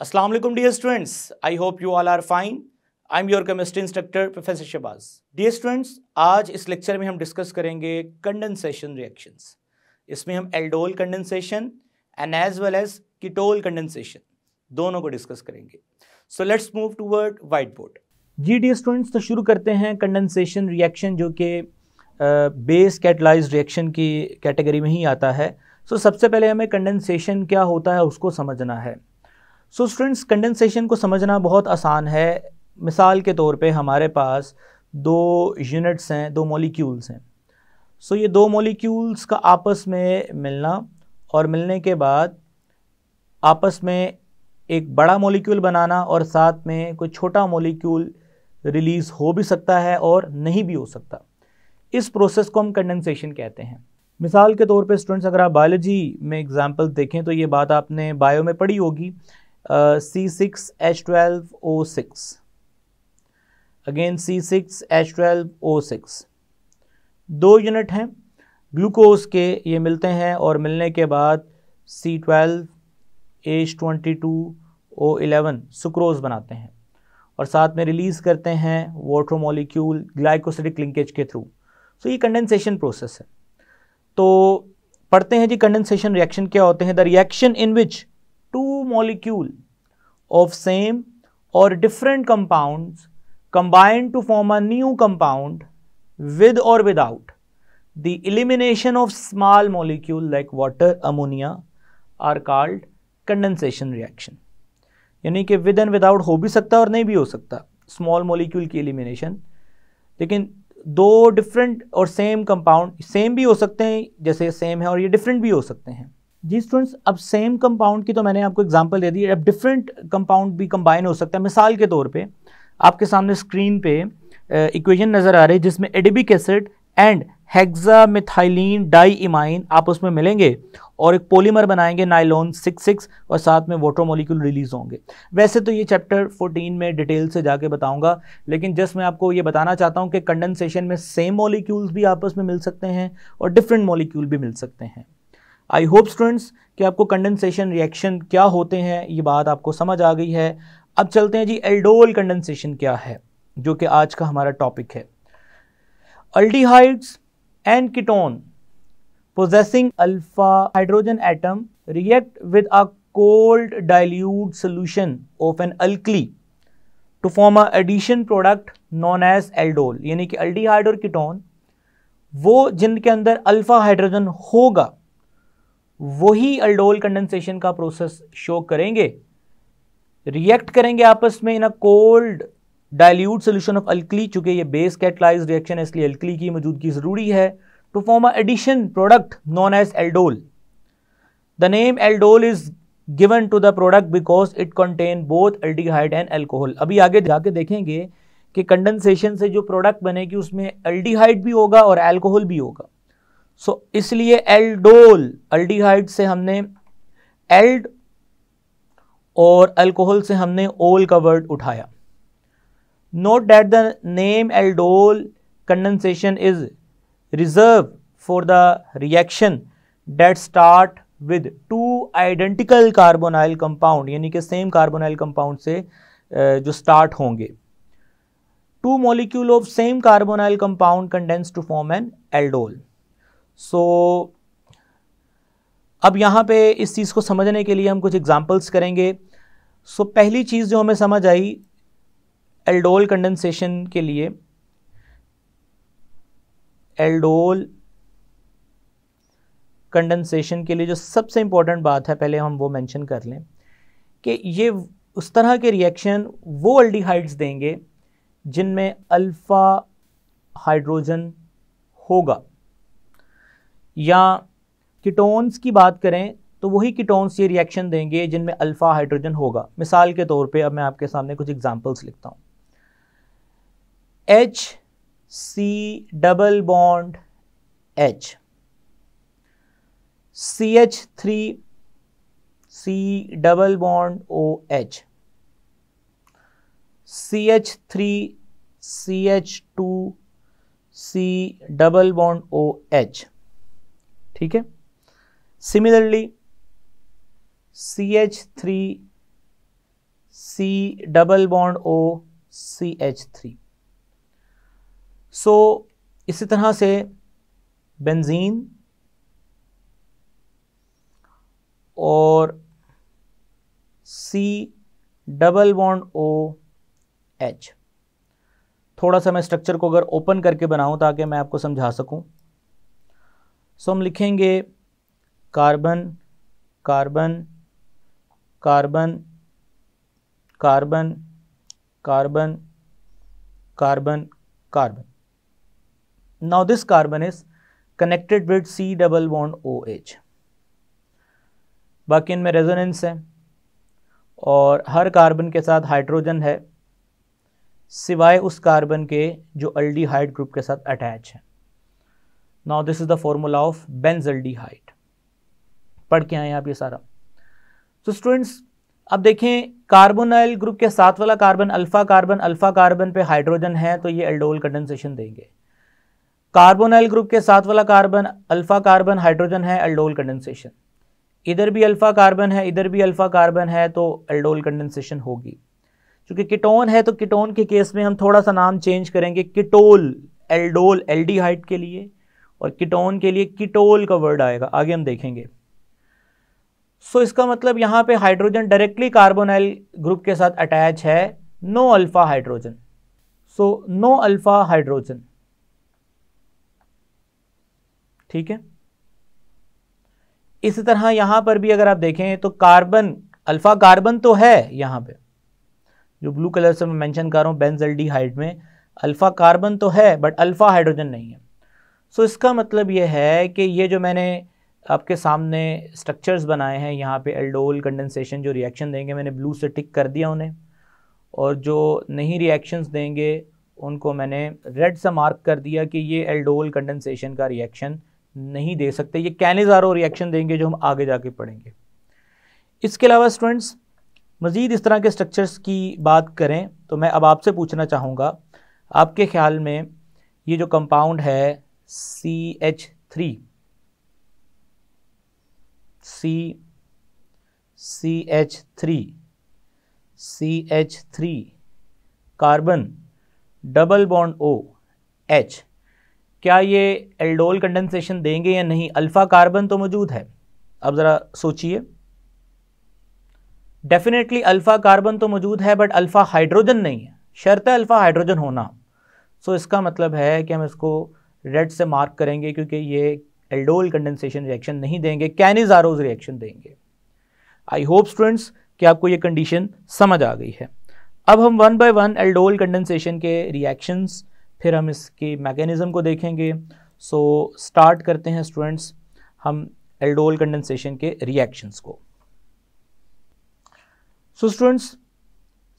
Assalamu alaikum dear students. I hope you all are fine. I'm your chemistry instructor Professor Shahbaz. Dear students, आज इस lecture में हम discuss करेंगे condensation reactions. इसमें हम aldol condensation and as well as ketol condensation दोनों को discuss करेंगे. So let's move toward white board. जी डियर स्टूडेंट्स, तो शुरू करते हैं कंडेंसेशन रिएक्शन जो कि बेस कैटलाइज्ड रिएक्शन की कैटेगरी में ही आता है. सो सबसे पहले हमें कंडेंसेशन क्या होता है उसको समझना है. सो स्टूडेंट्स, कंडेंसेशन को समझना बहुत आसान है. मिसाल के तौर पे हमारे पास दो यूनिट्स हैं, दो मॉलिक्यूल्स हैं. सो ये दो मॉलिक्यूल्स का आपस में मिलना और मिलने के बाद आपस में एक बड़ा मॉलिक्यूल बनाना और साथ में कोई छोटा मॉलिक्यूल रिलीज़ हो भी सकता है और नहीं भी हो सकता. इस प्रोसेस को हम कंडेंसेशन कहते हैं. मिसाल के तौर पे स्टूडेंट्स, अगर आप बायोलॉजी में एग्जांपल देखें तो ये बात आपने बायो में पढ़ी होगी. C6H12O6 अगेन C6H12O6 दो यूनिट हैं ग्लूकोज के, ये मिलते हैं और मिलने के बाद C12H22O11 सुक्रोज बनाते हैं और साथ में रिलीज़ करते हैं वाटर मॉलिक्यूल ग्लाइकोसिडिक लिंकेज के थ्रू. सो ये कंडेंसेशन प्रोसेस है. तो पढ़ते हैं जी कंडेंसेशन रिएक्शन क्या होते हैं. The reaction in which two molecule of same or different compounds combine to form a new compound with or without the elimination of small molecule like water, ammonia are called condensation reaction. यानी कि with and without हो भी सकता और नहीं भी हो सकता स्मॉल मॉलिक्यूल की एलिमिनेशन. लेकिन दो डिफरेंट और सेम कंपाउंड सेम भी हो सकते हैं, जैसे सेम है, और ये डिफरेंट भी हो सकते हैं. जी स्टूडेंट्स, अब सेम कंपाउंड की तो मैंने आपको एग्जांपल दे दी. अब डिफरेंट कंपाउंड भी कंबाइन हो सकता है. मिसाल के तौर पे आपके सामने स्क्रीन पे इक्वेशन नज़र आ रही है जिसमें एडिबिक एसिड एंड हेक्सामिथाइलिन डाइइमाइन आपस में मिलेंगे और एक पॉलीमर बनाएंगे नाइलॉन 66 और साथ में वाटर मॉलिक्यूल रिलीज होंगे. वैसे तो ये चैप्टर 14 में डिटेल से जाके बताऊंगा, लेकिन जस्ट मैं आपको ये बताना चाहता हूँ कि कंडेंसेशन में सेम मॉलिक्यूल्स भी आपस में मिल सकते हैं और डिफरेंट मॉलिक्यूल भी मिल सकते हैं. आई होप स्टूडेंट्स कि आपको कंडेंसेशन रिएक्शन क्या होते हैं ये बात आपको समझ आ गई है. अब चलते हैं जी एल्डोल कंडेंसेशन क्या है, जो कि आज का हमारा टॉपिक है. Aldehydes and ketone possessing alpha hydrogen atom react with a cold dilute solution of an alkali to form a addition product known as aldol. यानी कि अल्डिहाइड और कीटोन वो जिनके अंदर अल्फा हाइड्रोजन होगा वही अल्डोल कंडेंसेशन का प्रोसेस शो करेंगे, रिएक्ट करेंगे आपस में in a cold dilute solution of alkali. चूंकि ये बेस कैटलाइज्ड रिएक्शन है इसलिए अल्कली की मौजूदगी जरूरी है. To form a addition product known as aldol. The name aldol is given to the product because it contain both aldehyde and alcohol. अभी आगे जाके देखेंगे कि कंडेंसेशन से जो प्रोडक्ट बनेगी उसमें एल्डिहाइड भी होगा और अल्कोहल भी होगा. सो इसलिए एल्डोल, अल्डिहाइड से हमने एल्ड और अल्कोहल से हमने ओल का वर्ड उठाया. Note that the name aldol condensation is reserve for the reaction that start with two identical carbonyl compound, यानी कि सेम कार्बोनाइल कंपाउंड से जो स्टार्ट होंगे. Two molecule of same carbonyl compound condense to form an aldol. So अब यहाँ पे इस चीज़ को समझने के लिए हम कुछ एग्जांपल्स करेंगे. सो पहली चीज़ जो हमें समझ आई एल्डोल कंडेंसेशन के लिए, एल्डोल कंडेंसेशन के लिए जो सबसे इंपॉर्टेंट बात है पहले हम वो मेंशन कर लें कि ये उस तरह के रिएक्शन वो एल्डिहाइड्स देंगे जिनमें अल्फा हाइड्रोजन होगा. या कीटोन्स की बात करें तो वही कीटोन्स ये रिएक्शन देंगे जिनमें अल्फा हाइड्रोजन होगा. मिसाल के तौर पे अब मैं आपके सामने कुछ एग्जांपल्स लिखता हूँ. HC double bond H, CH3C double bond OH, CH3CH2C double bond OH. ठीक है. Similarly CH3 C double bond O CH3। सो इसी तरह से बेंजीन और C डबल बॉन्ड OH। थोड़ा सा मैं स्ट्रक्चर को अगर ओपन करके बनाऊं ताकि मैं आपको समझा सकूं, सो हम लिखेंगे carbon carbon carbon carbon carbon carbon carbon. Now this carbon is connected with C double bond OH। बाकी इनमें रेजोनेंस है और हर कार्बन के साथ हाइड्रोजन है सिवाय उस कार्बन के जो अल्डिहाइड ग्रुप के साथ अटैच है। Now this is the formula of benzaldehyde. पढ़ के आए आप ये सारा। तो स्टूडेंट्स अब देखें, कार्बोनाइल ग्रुप के साथ वाला कार्बन अल्फा कार्बन पे हाइड्रोजन है तो ये एल्डोल कंडेंसेशन देंगे। कार्बोनाइल ग्रुप के साथ वाला कार्बन अल्फा कार्बन हाइड्रोजन है, एल्डोल कंडेंसेशन। इधर भी अल्फा कार्बन है, इधर भी अल्फा कार्बन है तो एल्डोल कंडेंसेशन होगी। क्योंकि कीटोन है तो कीटोन के केस में हम थोड़ा सा नाम चेंज करेंगे, कीटोल एल्डोल एल्डिहाइड के लिए, और कीटोन के लिए कीटोल का वर्ड आएगा, आगे हम देखेंगे। सो इसका मतलब यहां पे हाइड्रोजन डायरेक्टली कार्बोनाइल ग्रुप के साथ अटैच है, no alpha hydrogen. So no alpha hydrogen, ठीक है। इसी तरह यहां पर भी अगर आप देखें तो कार्बन अल्फा कार्बन तो है, यहां पे जो ब्लू कलर से मैं मेंशन कर रहा हूं बेंजल्डिहाइड में अल्फा कार्बन तो है बट अल्फा हाइड्रोजन नहीं है। सो इसका मतलब यह है कि ये जो मैंने आपके सामने स्ट्रक्चर्स बनाए हैं, यहाँ पे एल्डोल कंडेंसेशन जो रिएक्शन देंगे मैंने ब्लू से टिक कर दिया उन्हें, और जो नहीं रिएक्शंस देंगे उनको मैंने रेड से मार्क कर दिया कि ये एल्डोल कंडेंसेशन का रिएक्शन नहीं दे सकते, ये कैनिज़ारो रिएक्शन देंगे जो हम आगे जाके पढ़ेंगे। इसके अलावा स्टूडेंट्स मज़ीद इस तरह के स्ट्रक्चर्स की बात करें तो मैं अब आपसे पूछना चाहूँगा, आपके ख्याल में ये जो कंपाउंड है CH3 carbon double bond OH, क्या ये एल्डोल कंडेंसेशन देंगे या नहीं? अल्फा कार्बन तो मौजूद है, अब ज़रा सोचिए। डेफिनेटली अल्फा कार्बन तो मौजूद है बट अल्फा हाइड्रोजन नहीं है, शर्त है अल्फा हाइड्रोजन होना। सो इसका मतलब है कि हम इसको रेड से मार्क करेंगे क्योंकि ये एल्डोल कंडेंसेशन रिएक्शन नहीं देंगे, कैनिज़ारोज रिएक्शन देंगे। आई होप स्टूडेंट्स कि आपको ये कंडीशन समझ आ गई है। अब हम one by one aldol condensation के रिएक्शंस, फिर हम इसके मैकेनिज्म को देखेंगे। सो स्टार्ट करते हैं स्टूडेंट्स हम एल्डोल कंडेंसेशन के रिएक्शंस को। सो स्टूडेंट्स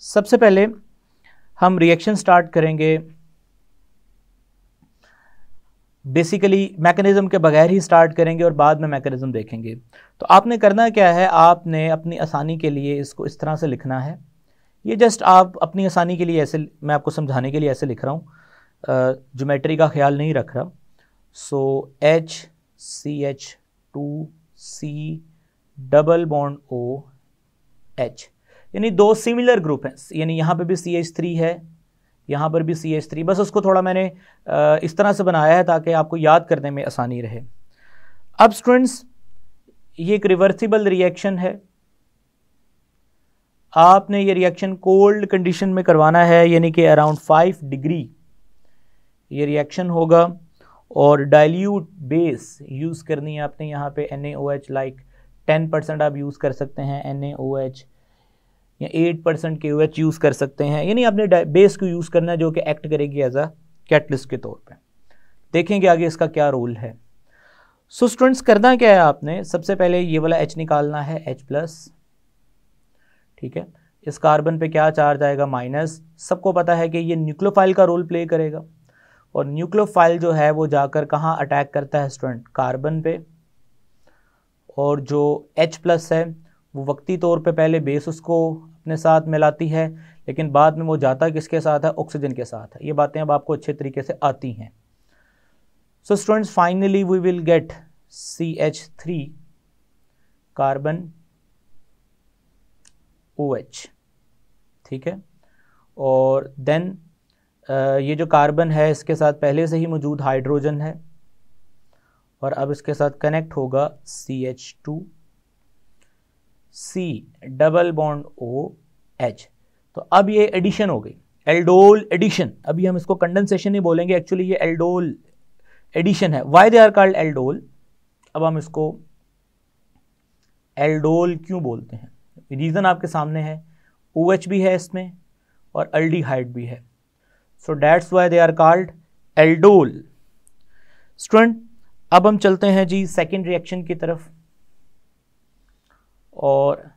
सबसे पहले हम रिएक्शन स्टार्ट करेंगे, बेसिकली मैकेनिज्म के बगैर ही स्टार्ट करेंगे और बाद में मैकेनिज्म देखेंगे। तो आपने करना क्या है, आपने अपनी आसानी के लिए इसको इस तरह से लिखना है। ये जस्ट आप अपनी आसानी के लिए ऐसे, मैं आपको समझाने के लिए ऐसे लिख रहा हूँ, ज्योमेट्री का ख्याल नहीं रख रहा। सो HCH2C डबल बॉन्ड OH, यानी दो सिमिलर ग्रुप हैं, यानी यहाँ पे भी CH3 है, यहाँ पर भी CH3, बस उसको थोड़ा मैंने इस तरह से बनाया है ताकि आपको याद करने में आसानी रहे। अब स्टूडेंट्स ये एक रिवर्सिबल रिएक्शन है, आपने ये रिएक्शन कोल्ड कंडीशन में करवाना है, यानी कि अराउंड 5 डिग्री ये रिएक्शन होगा, और डाइल्यूट बेस यूज़ करनी है आपने यहाँ पे NaOH, लाइक 10% आप यूज़ कर सकते हैं NaOH, या 8% KOH यूज़ कर सकते हैं, यानी आपने बेस को यूज़ करना है जो कि एक्ट करेगी एज अ कैटलिस्ट के तौर पे। देखेंगे आगे इसका क्या रोल है। सो स्टूडेंट्स करना क्या है, आपने सबसे पहले ये वाला H निकालना है, H+, ठीक है। इस कार्बन पे क्या चार्ज आएगा, माइनस। सबको पता है कि ये न्यूक्लियोफाइल का रोल प्ले करेगा, और न्यूक्लियोफाइल जो है वो जाकर कहाँ अटैक करता है स्टूडेंट, कार्बन पे, और जो H+ है वो वक्ती तौर पे पहले बेस उसको अपने साथ मिलाती है, लेकिन बाद में वो जाता किसके साथ है, ऑक्सीजन के साथ है। ये बातें अब आपको अच्छे तरीके से आती हैं। So students finally we will get CH3 carbon OH, ठीक है। और देन ये जो कार्बन है इसके साथ पहले से ही मौजूद हाइड्रोजन है और अब इसके साथ कनेक्ट होगा CH2, C double bond OH। तो अब ये एडिशन हो गई, एल्डोल एडिशन। अभी हम इसको कंडेंसेशन नहीं बोलेंगे, एक्चुअली ये एल्डोल एडिशन है। Why they are called aldol? अब हम इसको एल्डोल क्यों बोलते हैं, रीज़न आपके सामने है। OH भी है इसमें और अल्डिहाइड भी है, so that's why they are called aldol. Student अब हम चलते हैं जी सेकेंड रिएक्शन की तरफ। और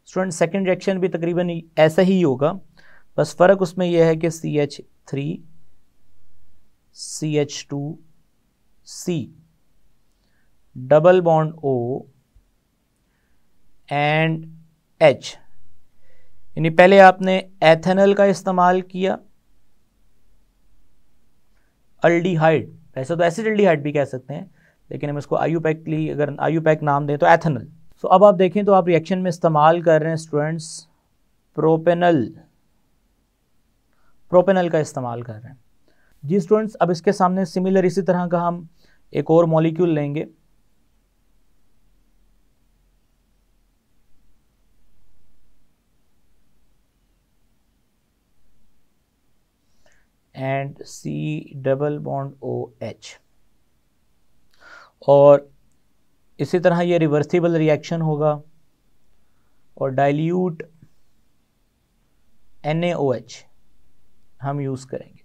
स्टूडेंट सेकेंड रिएक्शन भी तकरीबन ऐसा ही होगा, बस फ़र्क उसमें यह है कि CH3 CH2C double bond O and H, यानी पहले आपने एथेनॉल का इस्तेमाल किया, अल्डिहाइड, वैसे तो एसिडल्डिहाइड भी कह सकते हैं लेकिन हम इसको आयुपैकली, अगर आयुपैक नाम दें तो एथेनॉल। सो अब आप देखें तो आप रिएक्शन में इस्तेमाल कर रहे हैं स्टूडेंट्स प्रोपेनल का इस्तेमाल कर रहे हैं जी स्टूडेंट्स। अब इसके सामने सिमिलर इसी तरह का हम एक और मॉलिक्यूल लेंगे, and C double bond OH, और इसी तरह ये रिवर्सिबल रिएक्शन होगा और डाइल्यूट NaOH हम यूज़ करेंगे।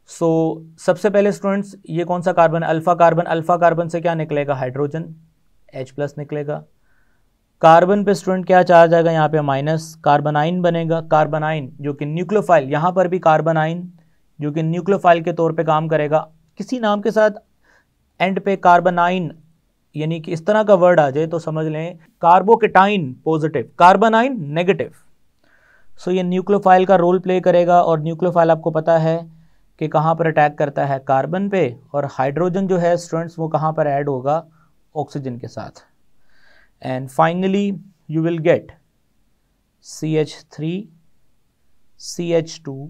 सो सबसे पहले स्टूडेंट्स ये कौन सा carbon, alpha carbon. Alpha carbon से क्या निकलेगा, हाइड्रोजन, H+ निकलेगा। कार्बन पे स्टूडेंट क्या चार्ज आएगा, यहाँ पे माइनस, कार्बनाइन बनेगा। कार्बनाइन जो कि न्यूक्लियोफाइल, यहाँ पर भी कार्बनाइन जो कि न्यूक्लियोफाइल के तौर पे काम करेगा। किसी नाम के साथ एंड पे कार्बनाइन यानी कि इस तरह का वर्ड आ जाए तो समझ लें कार्बोकेटाइन पॉजिटिव, कार्बनाइन नेगेटिव। सो ये न्यूक्लियोफाइल का रोल प्ले करेगा और न्यूक्लियोफाइल आपको पता है कि कहाँ पर अटैक करता है, कार्बन पे, और हाइड्रोजन जो है स्टूडेंट्स वो कहाँ पर ऐड होगा, ऑक्सीजन के साथ। And finally you will get CH3 CH2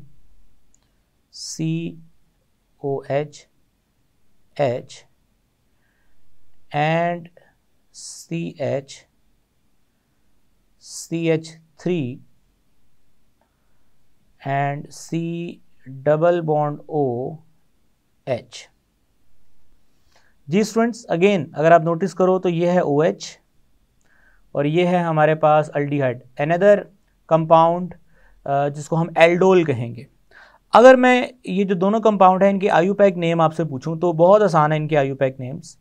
COH H and CH3 and C double bond OH। जी स्टूडेंट्स अगेन अगर आप नोटिस करो तो ये है OH और ये है हमारे पास अल्डिहाइड, अनदर कंपाउंड जिसको हम एल्डोल कहेंगे। अगर मैं ये जो दोनों कंपाउंड हैं इनके आयुपैक नेम आपसे पूछूं तो बहुत आसान है इनके आयुपैक नेम्स।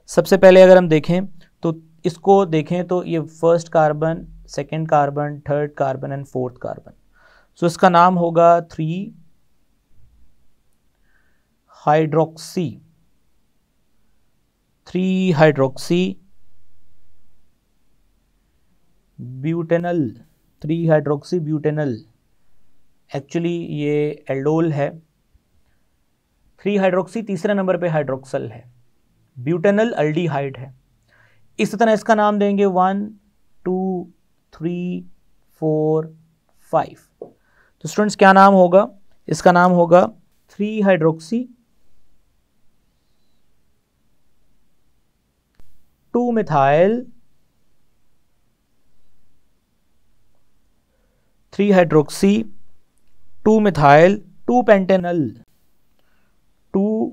सबसे पहले अगर हम देखें तो इसको देखें तो ये first carbon, second carbon, third carbon and fourth carbon. So इसका नाम होगा 3 hydroxy butanal, 3 hydroxy butanal. Actually ये एल्डोल है। 3 हाइड्रोक्सी तीसरे नंबर पे हाइड्रोक्सल है, ब्यूटेनल अल्डिहाइड है। इस तरह इसका नाम देंगे 1 2 3 4 5। तो स्टूडेंट्स क्या नाम होगा, इसका नाम होगा 3 hydroxy 2 methyl 3 hydroxy 2 methyl 2 Pantanal 2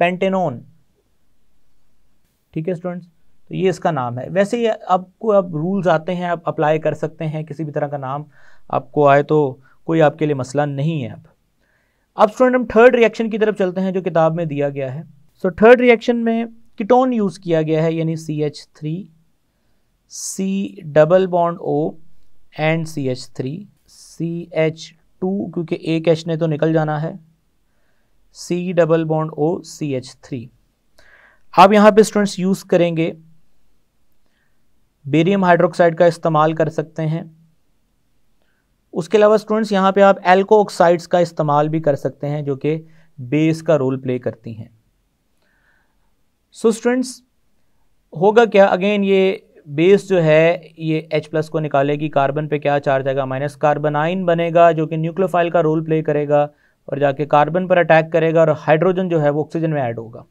pentanone. ठीक है स्टूडेंट्स, तो ये इसका नाम है। वैसे ये आपको अब रूल्स आते हैं, आप अप्लाई कर सकते हैं, किसी भी तरह का नाम आपको आए तो कोई आपके लिए मसला नहीं है। अब स्टूडेंट हम थर्ड रिएक्शन की तरफ चलते हैं जो किताब में दिया गया है। सो थर्ड रिएक्शन में कीटोन यूज़ किया गया है, यानी CH3 C double bond O and CH3 CH2 क्योंकि एक H ने तो निकल जाना है, C double bond O CH3। आप यहाँ पे स्टूडेंट्स यूज़ करेंगे बेरियम हाइड्रोक्साइड का इस्तेमाल कर सकते हैं। उसके अलावा स्टूडेंट्स यहाँ पे आप एल्को ऑक्साइड्स का इस्तेमाल भी कर सकते हैं जो कि बेस का रोल प्ले करती हैं। सो स्टूडेंट्स होगा क्या, अगेन ये बेस जो है ये H+ को निकालेगी, कार्बन पे क्या चार्ज आएगा, माइनस कार्बनाइन बनेगा जो कि न्यूक्लियोफाइल का रोल प्ले करेगा और जाके कार्बन पर अटैक करेगा और हाइड्रोजन जो है वो ऑक्सीजन में ऐड होगा।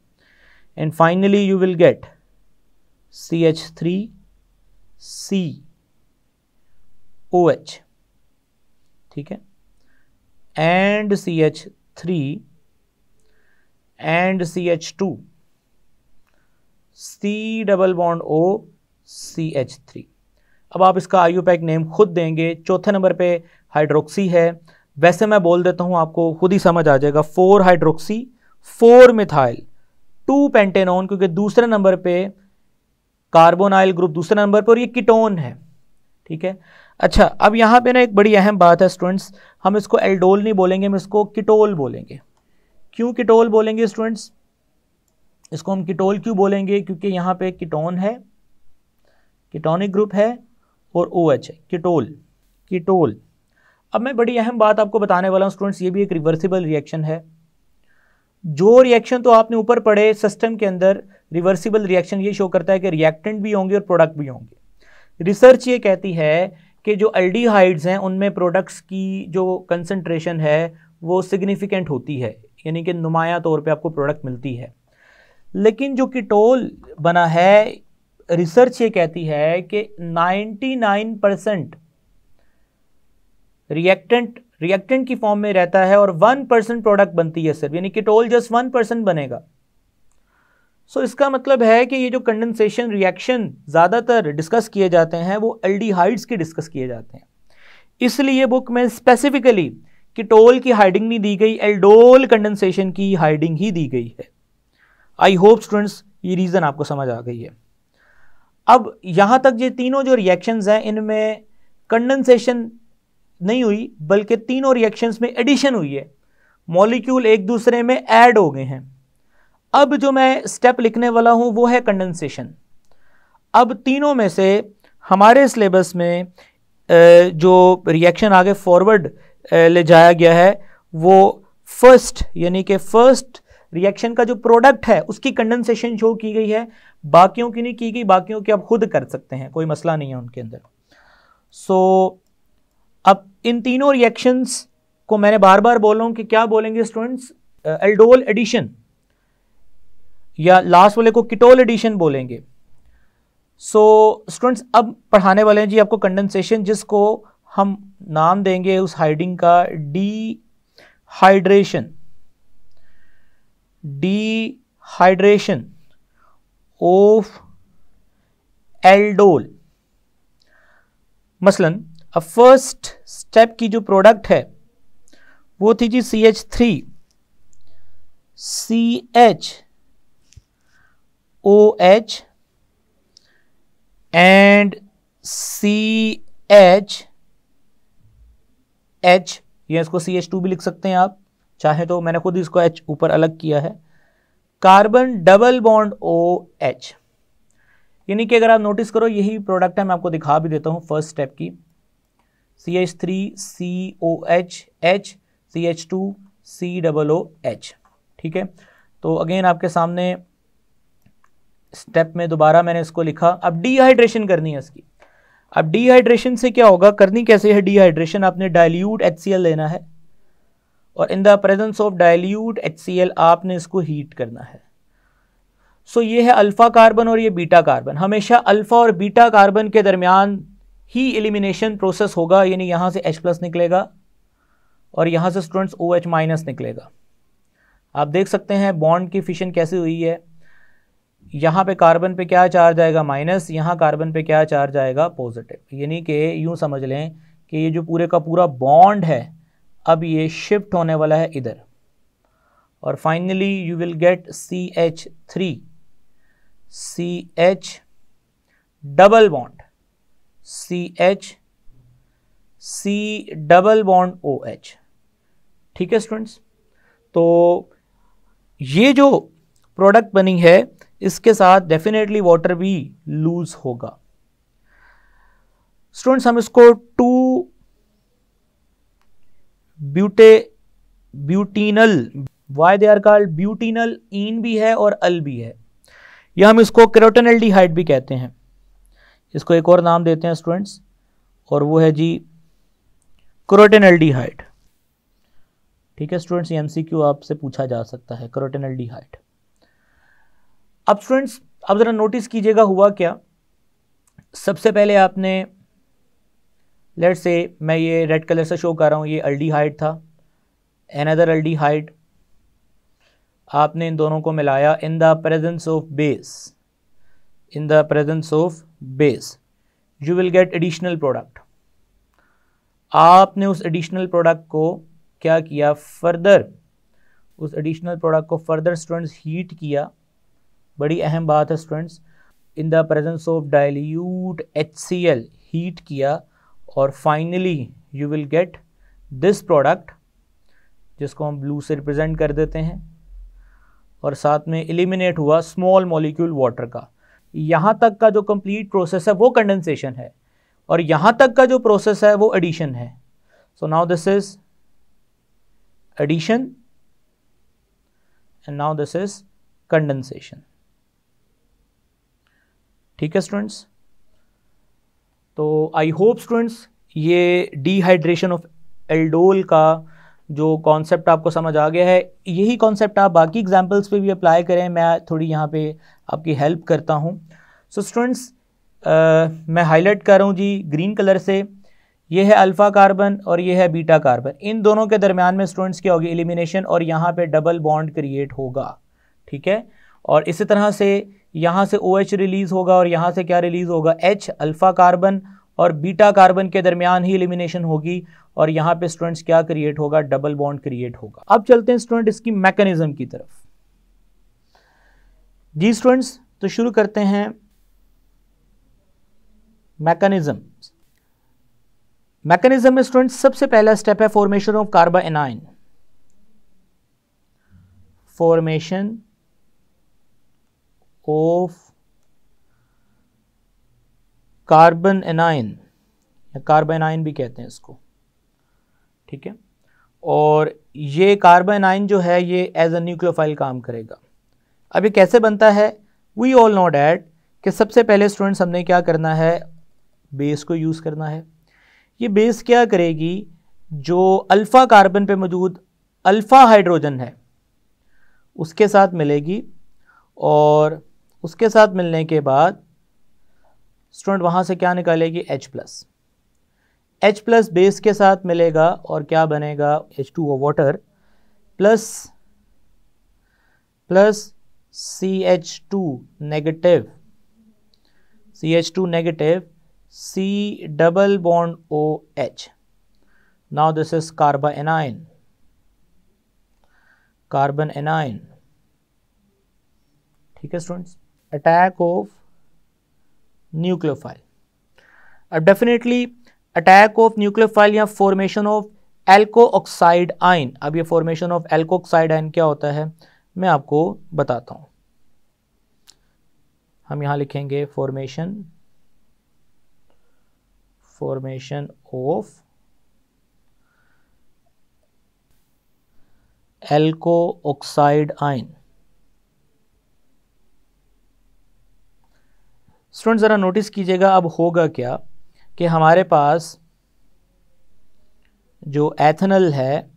And finally you will gate CH3COH, ठीक है, and CH3 and CH2 C double bond O CH3। अब आप इसका IUPAC नेम खुद देंगे। चौथे नंबर पे हाइड्रोक्सी है, वैसे मैं बोल देता हूं, आपको खुद ही समझ आ जाएगा। 4 हाइड्रोक्सी 4 मिथाइल 2 पेंटेनॉन, क्योंकि दूसरे नंबर पे कार्बोनाइल ग्रुप दूसरे नंबर पर, ये कीटोन है, ठीक है। अच्छा, अब यहाँ पे ना एक बड़ी अहम बात है स्टूडेंट्स, हम इसको एल्डोल नहीं बोलेंगे, हम इसको कीटोल बोलेंगे। क्यों कीटोल बोलेंगे स्टूडेंट्स? इसको हम कीटोल क्यों बोलेंगे? क्योंकि यहाँ पे कीटोन है, कीटोनिक ग्रुप है और OH है, कीटोल। अब मैं बड़ी अहम बात आपको बताने वाला हूँ स्टूडेंट्स, ये भी एक रिवर्सिबल रिएक्शन है। जो रिएक्शन तो आपने ऊपर पढ़े सिस्टम के अंदर, रिवर्सिबल रिएक्शन ये शो करता है कि रिएक्टेंट भी होंगे और प्रोडक्ट भी होंगे। रिसर्च ये कहती है कि जो एल्डिहाइड्स हैं उनमें प्रोडक्ट्स की जो कंसंट्रेशन है वो सिग्निफिकेंट होती है, यानी कि नुमाया तौर पे आपको प्रोडक्ट मिलती है। लेकिन जो कीटोल बना है, रिसर्च ये कहती है कि 99% रिएक्टेंट की फॉर्म में रहता है और 1% प्रोडक्ट बनती है सिर्फ, यानी कीटोल जस्ट 1% बनेगा। सो इसका मतलब है कि ये जो कंडेंसेशन रिएक्शन ज़्यादातर डिस्कस किए जाते हैं वो एल्डिहाइड्स के डिस्कस किए जाते हैं, इसलिए बुक में स्पेसिफिकली कीटोल की हाइडिंग नहीं दी गई, एल्डोल कंडेंसेशन की हाइडिंग ही दी गई है। आई होप स्टूडेंट्स ये रीज़न आपको समझ आ गई है। अब यहाँ तक ये तीनों जो रिएक्शंस हैं इनमें कंडेंसेशन नहीं हुई, बल्कि तीनों रिएक्शंस में एडिशन हुई है, मॉलिक्यूल एक दूसरे में ऐड हो गए हैं। अब जो मैं स्टेप लिखने वाला हूं वो है कंडेंसेशन। अब तीनों में से हमारे सिलेबस में जो रिएक्शन आगे फॉरवर्ड ले जाया गया है वो फर्स्ट, यानी कि फर्स्ट रिएक्शन का जो प्रोडक्ट है उसकी कंडेंसेशन शो की गई है, बाकियों की नहीं की गई। बाकियों की आप खुद कर सकते हैं, कोई मसला नहीं है उनके अंदर। सो अब इन तीनों रिएक्शंस को मैंने बार बार बोल रहा हूं कि क्या बोलेंगे स्टूडेंट्स, एल्डोल एडिशन या लास्ट वाले को कीटोल एडिशन बोलेंगे। सो स्टूडेंट्स अब पढ़ाने वाले हैं जी आपको कंडेंसेशन, जिसको हम नाम देंगे उस हाइडिंग का डिहाइड्रेशन ऑफ एल्डोल। मसलन अब फर्स्ट स्टेप की जो प्रोडक्ट है वो थी जी CH3CHOH एंड CH, या इसको CH2 भी लिख सकते हैं आप चाहे तो, मैंने खुद इसको H ऊपर अलग किया है, कार्बन डबल बॉन्ड OH। यानी कि अगर आप नोटिस करो यही प्रोडक्ट है, मैं आपको दिखा भी देता हूं फर्स्ट स्टेप की, CH3COH H CH2COOH, ठीक है। तो अगेन आपके सामने स्टेप में दोबारा मैंने इसको लिखा। अब डिहाइड्रेशन करनी है इसकी। अब डिहाइड्रेशन से क्या होगा, करनी कैसे है डिहाइड्रेशन, आपने डाइल्यूट HCl लेना है और in the presence of dilute HCl आपने इसको हीट करना है। सो ये है अल्फा कार्बन और ये बीटा कार्बन। हमेशा अल्फा और बीटा कार्बन के दरमियान ही एलिमिनेशन प्रोसेस होगा, यानी यहां से H+ निकलेगा और यहां से स्टूडेंट्स OH- निकलेगा। आप देख सकते हैं बॉन्ड की फिशन कैसे हुई है, यहाँ पे कार्बन पे क्या चार्ज आएगा माइनस, यहाँ कार्बन पे क्या चार्ज आएगा पॉजिटिव। यानी कि यूँ समझ लें कि ये जो पूरे का पूरा बॉन्ड है अब ये शिफ्ट होने वाला है इधर, और finally you will gate CH3CH double bond CH C double bond OH, ठीक है स्टूडेंट्स। तो ये जो प्रोडक्ट बनी है इसके साथ डेफिनेटली वाटर भी लूज होगा। स्टूडेंट्स हम इसको 2 butanal, why they are called butanal, ईन भी है और अल भी है, या हम इसको कैरोटेनल्डिहाइड भी कहते हैं। इसको एक और नाम देते हैं स्टूडेंट्स, और वो है जी कैरोटिनल्डिहाइड। ठीक है स्टूडेंट्स, ये एमसीक्यू आपसे पूछा जा सकता है, कैरोटिनल्डिहाइड। अब स्टूडेंट्स अब जरा नोटिस कीजिएगा हुआ क्या। सबसे पहले आपने, लेट्स से मैं ये रेड कलर से शो कर रहा हूं, ये अल्डिहाइड था, अनदर अल्डिहाइड। आपने इन दोनों को मिलाया in the presence of base, in the presence of base you will get additional product. आपने उस एडिशनल प्रोडक्ट को क्या किया, फर्दर उस एडिशनल प्रोडक्ट को फर्दर स्टूडेंट्स हीट किया। बड़ी अहम बात है students, in the presence of dilute HCl heat किया, और finally you will get this product, जिसको हम ब्लू से रिप्रेजेंट कर देते हैं, और साथ में एलिमिनेट हुआ स्मॉल मॉलिक्यूल वाटर का। यहाँ तक का जो कंप्लीट प्रोसेस है वो कंडेंसेशन है, और यहाँ तक का जो प्रोसेस है वो एडिशन है। So now this is addition and now this is condensation. ठीक है स्टूडेंट्स, तो आई होप स्टूडेंट्स ये डिहाइड्रेशन ऑफ एल्डोल का जो कॉन्सेप्ट आपको समझ आ गया है। यही कॉन्सेप्ट आप बाकी एग्जांपल्स पे भी अप्लाई करें, मैं थोड़ी यहाँ पे आपकी हेल्प करता हूँ। सो स्टूडेंट्स मैं हाईलाइट कर रहा हूँ जी ग्रीन कलर से, ये है अल्फ़ा कार्बन और ये है बीटा कार्बन। इन दोनों के दरमियान में स्टूडेंट्स क्या होगी, एलिमिनेशन, और यहाँ पे डबल बॉन्ड क्रिएट होगा। ठीक है, और इसी तरह से यहाँ से OH रिलीज होगा और यहाँ से क्या रिलीज होगा, H। अल्फ़ा कार्बन और बीटा कार्बन के दरमियान ही एलिमिनेशन होगी, और यहाँ पे स्टूडेंट्स क्या क्रिएट होगा, डबल बॉन्ड क्रिएट होगा। अब चलते हैं स्टूडेंट इसकी मैकेनिज्म की तरफ। जी स्टूडेंट्स, तो शुरू करते हैं मैकेनिज्म। मैकेनिज्म में स्टूडेंट्स सबसे पहला स्टेप है formation of carbon A9. Formation of carbon A9, या कार्बन एनाइन भी कहते हैं इसको। ठीक है, और ये कार्बन एनाइन जो है ये एज अ न्यूक्लियोफाइल काम करेगा। अब ये कैसे बनता है, वी ऑल नो डैट कि सबसे पहले स्टूडेंट्स हमने क्या करना है, बेस को यूज़ करना है। ये बेस क्या करेगी, जो अल्फ़ा कार्बन पे मौजूद अल्फ़ा हाइड्रोजन है उसके साथ मिलेगी, और उसके साथ मिलने के बाद स्टूडेंट वहाँ से क्या निकालेगी, H+। H+ बेस के साथ मिलेगा और क्या बनेगा, H2O water plus CH2 negative, CH2 negative, C double bond OH। Now this is carbon A9, carbon A9. ठीक है स्टूडेंट्स, अटैक ऑफ न्यूक्लियोफाइल। अब डेफिनेटली अटैक ऑफ न्यूक्लियोफाइल या formation of alkoxide ion. अब ये formation of alkoxide ion क्या होता है मैं आपको बताता हूं। हम यहां लिखेंगे formation of alkoxide ion. Student ज़रा नोटिस कीजिएगा, अब होगा क्या कि हमारे पास जो एथेनॉल है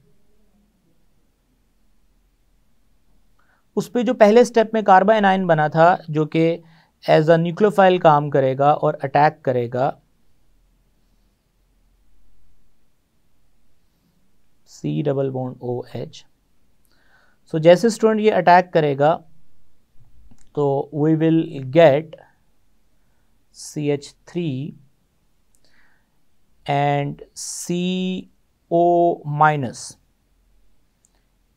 उस पे जो पहले स्टेप में कार्बन एनाइन बना था, जो कि एज अ न्यूक्लियोफाइल काम करेगा और अटैक करेगा C double bond OH। So जैसे स्टूडेंट ये अटैक करेगा तो we will get CH3 and CO minus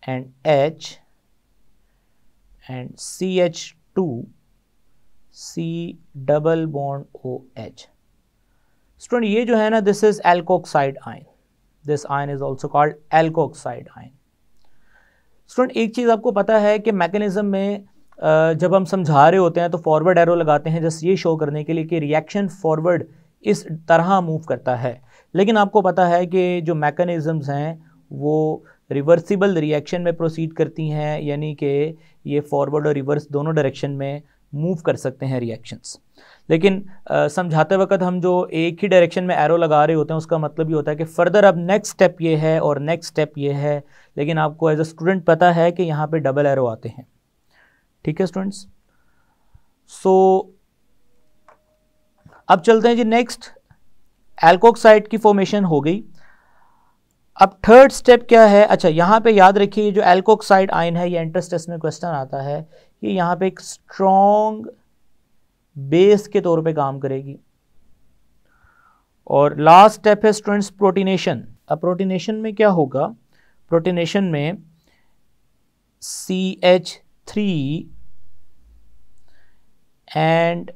and H and CH2 C double bond OH। Student ये जो है ना, this is alkoxide ion, this ion is also called alkoxide ion. Student एक चीज़ आपको पता है कि मैकेनिज्म में जब हम समझा रहे होते हैं तो फॉरवर्ड एरो लगाते हैं जस्ट ये शो करने के लिए कि रिएक्शन फॉरवर्ड इस तरह मूव करता है, लेकिन आपको पता है कि जो मैकेनिज्म्स हैं वो रिवर्सिबल रिएक्शन में प्रोसीड करती हैं, यानी कि ये फॉरवर्ड और रिवर्स दोनों डायरेक्शन में मूव कर सकते हैं रिएक्शंस। लेकिन समझाते वक्त हम जो एक ही डायरेक्शन में एरो लगा रहे होते हैं उसका मतलब ये होता है कि फर्दर अब नेक्स्ट स्टेप ये है और नेक्स्ट स्टेप ये है, लेकिन आपको एज अ स्टूडेंट पता है कि यहाँ पे डबल एरो आते हैं। ठीक है स्टूडेंट्स, सो अब चलते हैं जी नेक्स्ट। एल्कोक्साइड की फॉर्मेशन हो गई। अब थर्ड स्टेप क्या है? अच्छा, यहाँ पे याद रखिए जो एल्कोक्साइड आयन है, ये एंट्रेंस टेस्ट में क्वेश्चन आता है कि यहाँ पे एक स्ट्रॉन्ग बेस के तौर पे काम करेगी। और लास्ट स्टेप है स्टूडेंट्स प्रोटीनेशन। अब प्रोटीनेशन में क्या होगा? प्रोटीनेशन में CH3 and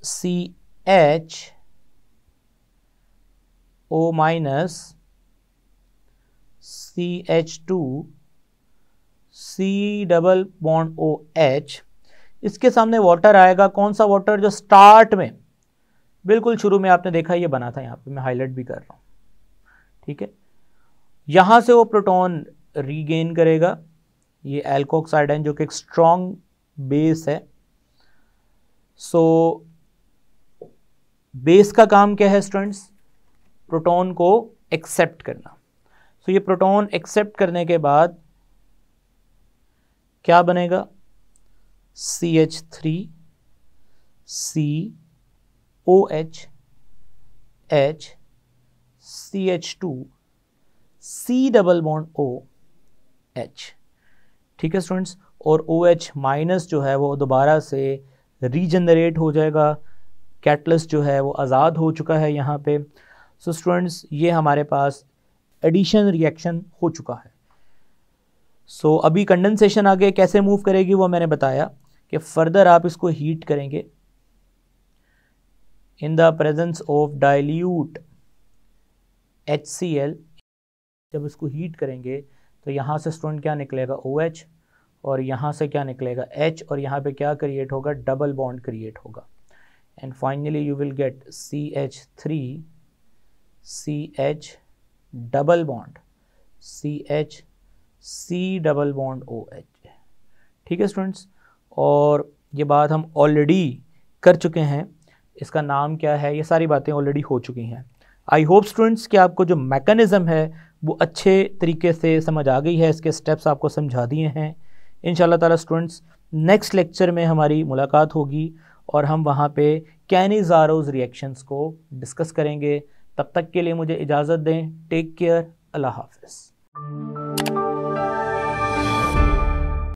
CHO minus CH2 C double bond OH, इसके सामने वाटर आएगा। कौन सा वाटर? जो स्टार्ट में बिल्कुल शुरू में आपने देखा ये बना था, यहाँ पे मैं हाईलाइट भी कर रहा हूँ। ठीक है, यहाँ से वो प्रोटॉन रीगेन करेगा। ये एल्कोक्साइड है जो कि एक स्ट्रॉन्ग बेस है। सो बेस का काम क्या है स्टूडेंट्स? प्रोटॉन को एक्सेप्ट करना। सो ये प्रोटॉन एक्सेप्ट करने के बाद क्या बनेगा? CH3 COH H CH2 C double bond OH। ठीक है स्टूडेंट्स, और OH माइनस जो है वो दोबारा से रीजनरेट हो जाएगा। कैटलिस्ट जो है वो आज़ाद हो चुका है यहाँ पे। सो स्टूडेंट्स, ये हमारे पास एडिशन रिएक्शन हो चुका है। सो अभी कंडेंसेशन आगे कैसे मूव करेगी वो मैंने बताया कि फर्दर आप इसको हीट करेंगे in the presence of dilute HCl। जब इसको हीट करेंगे तो यहाँ से स्टूडेंट क्या निकलेगा? OH, और यहाँ से क्या निकलेगा? H, और यहाँ पे क्या क्रिएट होगा? डबल बॉन्ड क्रिएट होगा। And finally you will get CH3 CH double bond CH C double bond OH। ठीक है स्टूडेंट्स, और ये बात हम ऑलरेडी कर चुके हैं। इसका नाम क्या है? ये सारी बातें ऑलरेडी हो चुकी हैं। आई होप स्टूडेंट्स कि आपको जो मैकेनिज़्म है वो अच्छे तरीके से समझ आ गई है, इसके स्टेप्स आपको समझा दिए हैं। इंशाल्लाह ताला स्टूडेंट्स नेक्स्ट लेक्चर में हमारी मुलाकात होगी और हम वहाँ पे कैनिज़ारोज़ रिएक्शंस को डिस्कस करेंगे। तब तक के लिए मुझे इजाज़त दें। टेक केयर, अल्लाह हाफ़िज़।